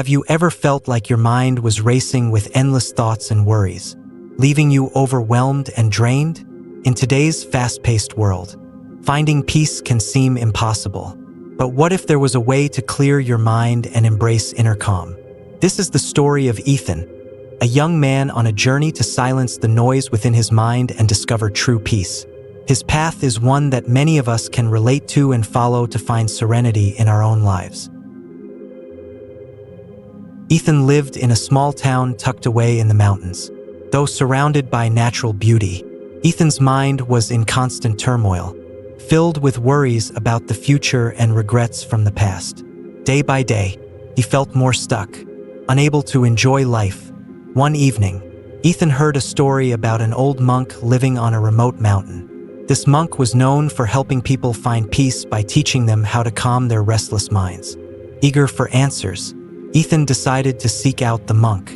Have you ever felt like your mind was racing with endless thoughts and worries, leaving you overwhelmed and drained? In today's fast-paced world, finding peace can seem impossible. But what if there was a way to clear your mind and embrace inner calm? This is the story of Ethan, a young man on a journey to silence the noise within his mind and discover true peace. His path is one that many of us can relate to and follow to find serenity in our own lives. Ethan lived in a small town tucked away in the mountains. Though surrounded by natural beauty, Ethan's mind was in constant turmoil, filled with worries about the future and regrets from the past. Day by day, he felt more stuck, unable to enjoy life. One evening, Ethan heard a story about an old monk living on a remote mountain. This monk was known for helping people find peace by teaching them how to calm their restless minds. Eager for answers, Ethan decided to seek out the monk.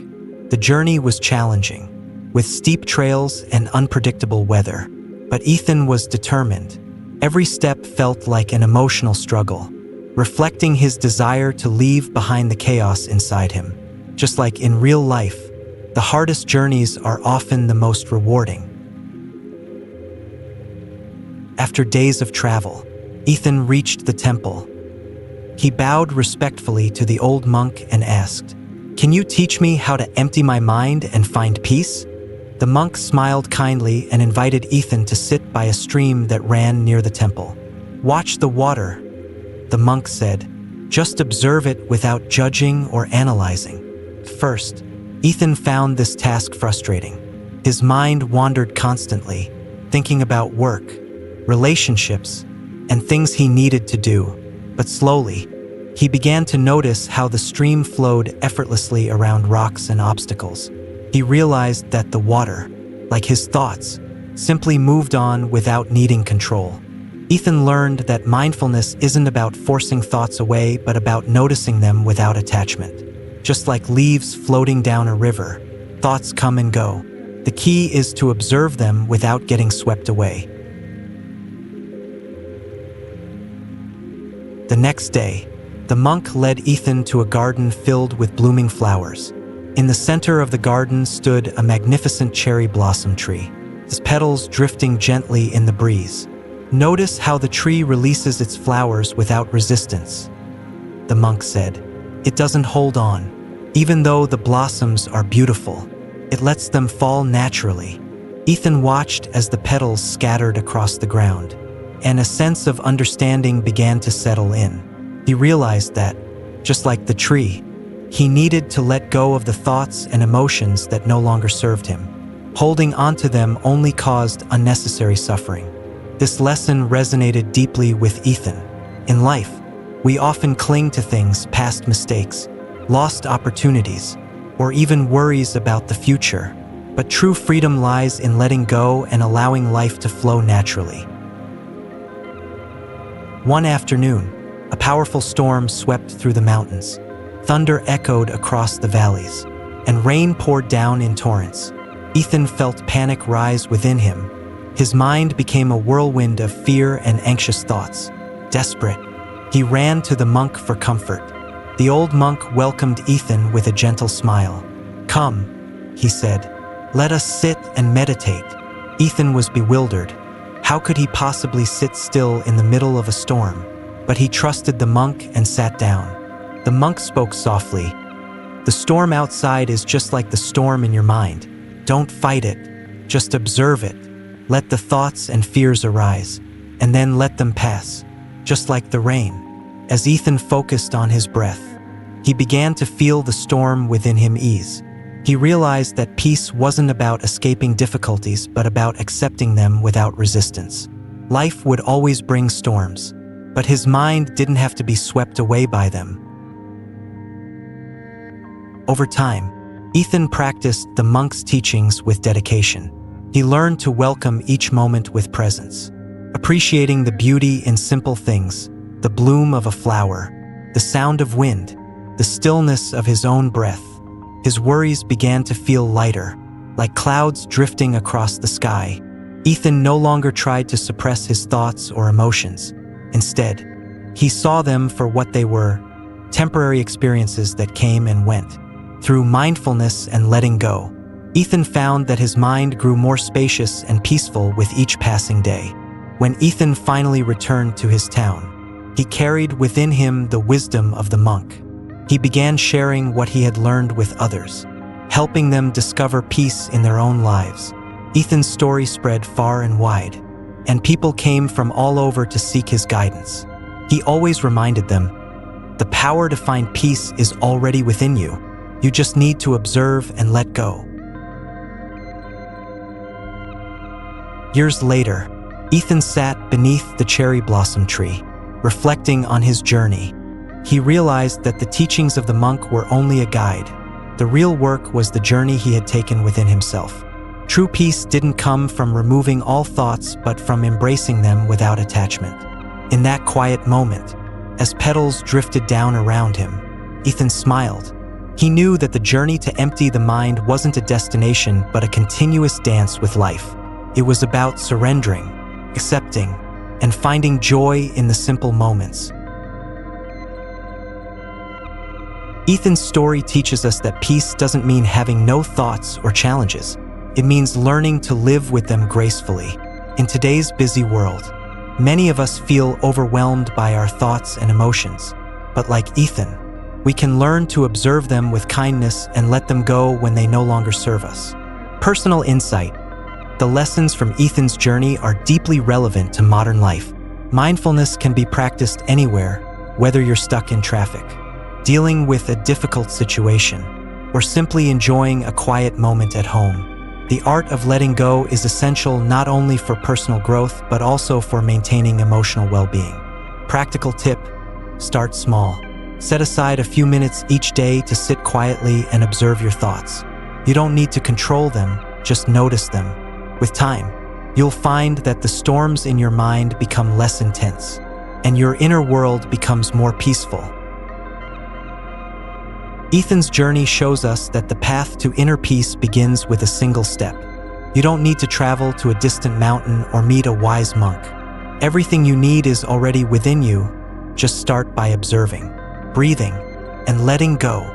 The journey was challenging, with steep trails and unpredictable weather. But Ethan was determined. Every step felt like an emotional struggle, reflecting his desire to leave behind the chaos inside him. Just like in real life, the hardest journeys are often the most rewarding. After days of travel, Ethan reached the temple. He bowed respectfully to the old monk and asked, "Can you teach me how to empty my mind and find peace?" The monk smiled kindly and invited Ethan to sit by a stream that ran near the temple. "Watch the water," the monk said. "Just observe it without judging or analyzing." First, Ethan found this task frustrating. His mind wandered constantly, thinking about work, relationships, and things he needed to do. But slowly, he began to notice how the stream flowed effortlessly around rocks and obstacles. He realized that the water, like his thoughts, simply moved on without needing control. Ethan learned that mindfulness isn't about forcing thoughts away, but about noticing them without attachment. Just like leaves floating down a river, thoughts come and go. The key is to observe them without getting swept away. The next day, the monk led Ethan to a garden filled with blooming flowers. In the center of the garden stood a magnificent cherry blossom tree, its petals drifting gently in the breeze. "Notice how the tree releases its flowers without resistance," the monk said. "It doesn't hold on. Even though the blossoms are beautiful, it lets them fall naturally." Ethan watched as the petals scattered across the ground, and a sense of understanding began to settle in. He realized that, just like the tree, he needed to let go of the thoughts and emotions that no longer served him. Holding onto them only caused unnecessary suffering. This lesson resonated deeply with Ethan. In life, we often cling to things, past mistakes, lost opportunities, or even worries about the future. But true freedom lies in letting go and allowing life to flow naturally. One afternoon, a powerful storm swept through the mountains. Thunder echoed across the valleys, and rain poured down in torrents. Ethan felt panic rise within him. His mind became a whirlwind of fear and anxious thoughts. Desperate, he ran to the monk for comfort. The old monk welcomed Ethan with a gentle smile. "Come," he said, "let us sit and meditate." Ethan was bewildered. How could he possibly sit still in the middle of a storm? But he trusted the monk and sat down. The monk spoke softly. "The storm outside is just like the storm in your mind. Don't fight it. Just observe it. Let the thoughts and fears arise, and then let them pass, just like the rain." As Ethan focused on his breath, he began to feel the storm within him ease. He realized that peace wasn't about escaping difficulties, but about accepting them without resistance. Life would always bring storms, but his mind didn't have to be swept away by them. Over time, Ethan practiced the monk's teachings with dedication. He learned to welcome each moment with presence, appreciating the beauty in simple things, the bloom of a flower, the sound of wind, the stillness of his own breath. His worries began to feel lighter, like clouds drifting across the sky. Ethan no longer tried to suppress his thoughts or emotions. Instead, he saw them for what they were: temporary experiences that came and went. Through mindfulness and letting go, Ethan found that his mind grew more spacious and peaceful with each passing day. When Ethan finally returned to his town, he carried within him the wisdom of the monk. He began sharing what he had learned with others, helping them discover peace in their own lives. Ethan's story spread far and wide, and people came from all over to seek his guidance. He always reminded them, the power to find peace is already within you. You just need to observe and let go. Years later, Ethan sat beneath the cherry blossom tree, reflecting on his journey. He realized that the teachings of the monk were only a guide. The real work was the journey he had taken within himself. True peace didn't come from removing all thoughts, but from embracing them without attachment. In that quiet moment, as petals drifted down around him, Ethan smiled. He knew that the journey to empty the mind wasn't a destination, but a continuous dance with life. It was about surrendering, accepting, and finding joy in the simple moments. Ethan's story teaches us that peace doesn't mean having no thoughts or challenges. It means learning to live with them gracefully. In today's busy world, many of us feel overwhelmed by our thoughts and emotions. But like Ethan, we can learn to observe them with kindness and let them go when they no longer serve us. Personal insight. The lessons from Ethan's journey are deeply relevant to modern life. Mindfulness can be practiced anywhere, whether you're stuck in traffic, dealing with a difficult situation, or simply enjoying a quiet moment at home. The art of letting go is essential not only for personal growth, but also for maintaining emotional well-being. Practical tip: start small. Set aside a few minutes each day to sit quietly and observe your thoughts. You don't need to control them, just notice them. With time, you'll find that the storms in your mind become less intense, and your inner world becomes more peaceful. Ethan's journey shows us that the path to inner peace begins with a single step. You don't need to travel to a distant mountain or meet a wise monk. Everything you need is already within you. Just start by observing, breathing, and letting go.